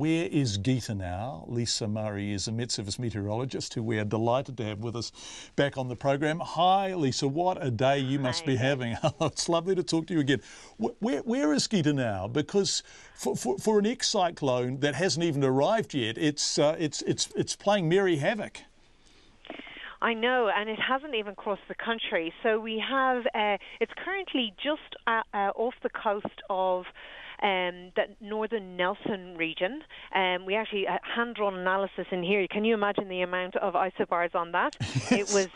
Where is Gita now? Lisa Murray is a MetService meteorologist who we are delighted to have with us back on the program. Hi, Lisa. What a day you must be having. It's lovely to talk to you again. Where is Gita now? Because for an ex-Cyclone that hasn't even arrived yet, it's playing merry havoc. I know, and it hasn't even crossed the country. So we have, it's currently just off the coast of the northern Nelson region. We actually hand-drawn analysis in here. Can you imagine the amount of isobars on that? It was,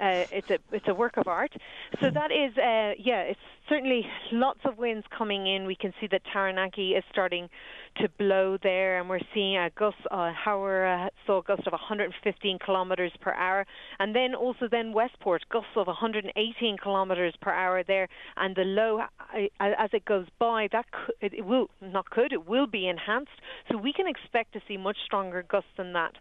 it's a work of art. So that is, it's certainly lots of winds coming in. We can see that Taranaki is starting to blow there, and we're seeing a gust. Howrah saw a gust of 115 kilometres per hour, and then also Westport gusts of 118 kilometres per hour there. And the low, as it goes by, it will be enhanced. So we can expect to see much stronger gusts than that.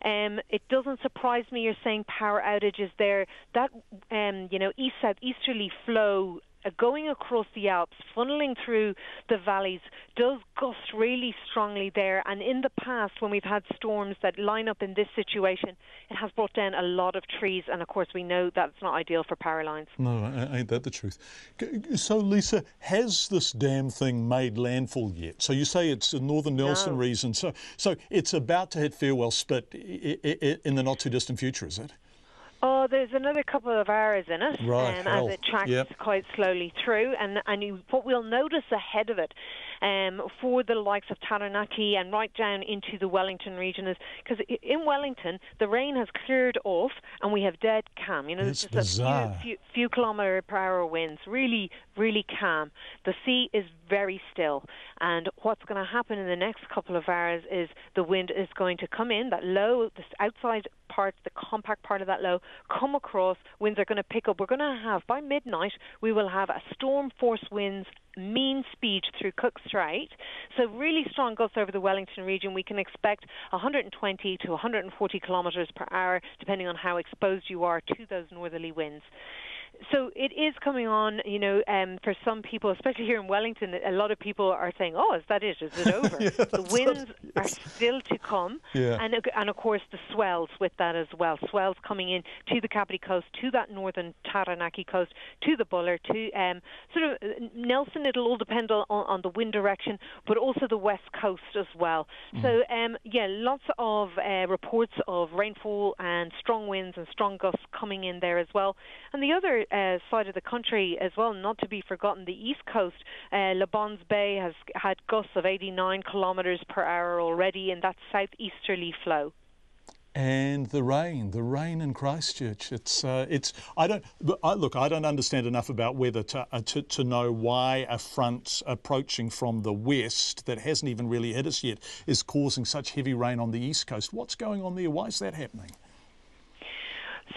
It doesn't surprise me you're saying power outages there. That east-south easterly flow going across the Alps, funneling through the valleys, does gust really strongly there. And in the past, when we've had storms that line up in this situation, it has brought down a lot of trees. And of course, we know that's not ideal for power lines. No, ain't that the truth? So, Lisa, has this damn thing made landfall yet? So you say it's in northern Nelson region. So it's about to hit Farewell Spit in the not too distant future, is it? Oh, there's another couple of hours in it, right, as it tracks quite slowly through. And what we'll notice ahead of it, for the likes of Taranaki and right down into the Wellington region, is because in Wellington the rain has cleared off and we have dead calm. It's just a few kilometre per hour winds, really, really calm. The sea is very still, and what's going to happen in the next couple of hours is the wind is going to come in, that low, this outside part, the compact part of that low, come across. Winds are going to pick up. We're going to have, by midnight, we will have a storm force winds, mean speed through Cook Strait. So really strong gusts over the Wellington region. We can expect 120 to 140 kilometres per hour, depending on how exposed you are to those northerly winds. So it is coming on, for some people, especially here in Wellington, a lot of people are saying, oh, is that it? Is it over? The winds are still to come. Yeah. And of course, the swells with that as well. Swells coming in to the Kapiti Coast, to that northern Taranaki coast, to the Buller, to sort of Nelson. It'll all depend on the wind direction, but also the west coast as well. So, lots of reports of rainfall and strong winds and strong gusts coming in there as well. And the other side of the country as well, not to be forgotten, the east coast, Le Bons Bay has had gusts of 89 kilometres per hour already in that southeasterly flow. And the rain in Christchurch. I don't understand enough about weather to know why a front approaching from the west that hasn't even really hit us yet is causing such heavy rain on the east coast. What's going on there? Why is that happening?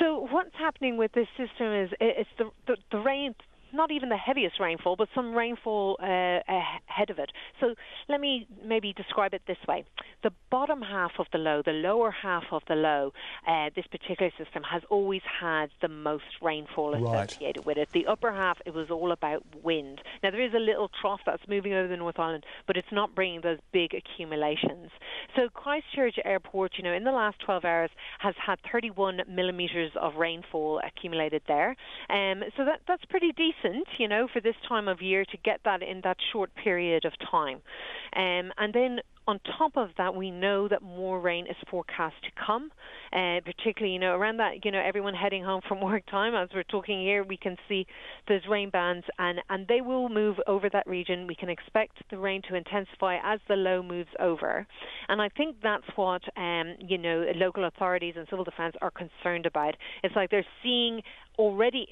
So what's happening with this system is it's the rain, not even the heaviest rainfall, but some rainfall ahead of it. So let me maybe describe it this way. The bottom half of the low, the lower half of the low, this particular system has always had the most rainfall associated with it. The upper half, it was all about wind. Now, there is a little trough that's moving over the North Island, but it's not bringing those big accumulations. So Christchurch Airport, in the last 12 hours, has had 31 millimetres of rainfall accumulated there. So that's pretty decent, for this time of year to get that in that short period of time. And then on top of that, we know that more rain is forecast to come, particularly, around that, everyone heading home from work time. As we're talking here, we can see those rain bands, and they will move over that region. We can expect the rain to intensify as the low moves over. And I think that's what, local authorities and civil defence are concerned about. It's like they're already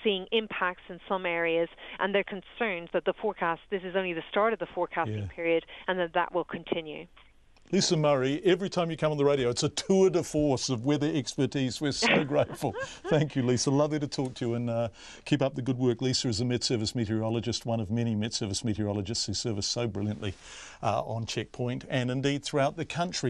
seeing impacts in some areas, and they're concerned that this is only the start of the forecasting period, and that will continue. Lisa Murray, every time you come on the radio, it's a tour de force of weather expertise. We're so grateful. Thank you, Lisa. Lovely to talk to you, and keep up the good work. Lisa is a MetService meteorologist, one of many MetService meteorologists who serve us so brilliantly on Checkpoint and indeed throughout the country.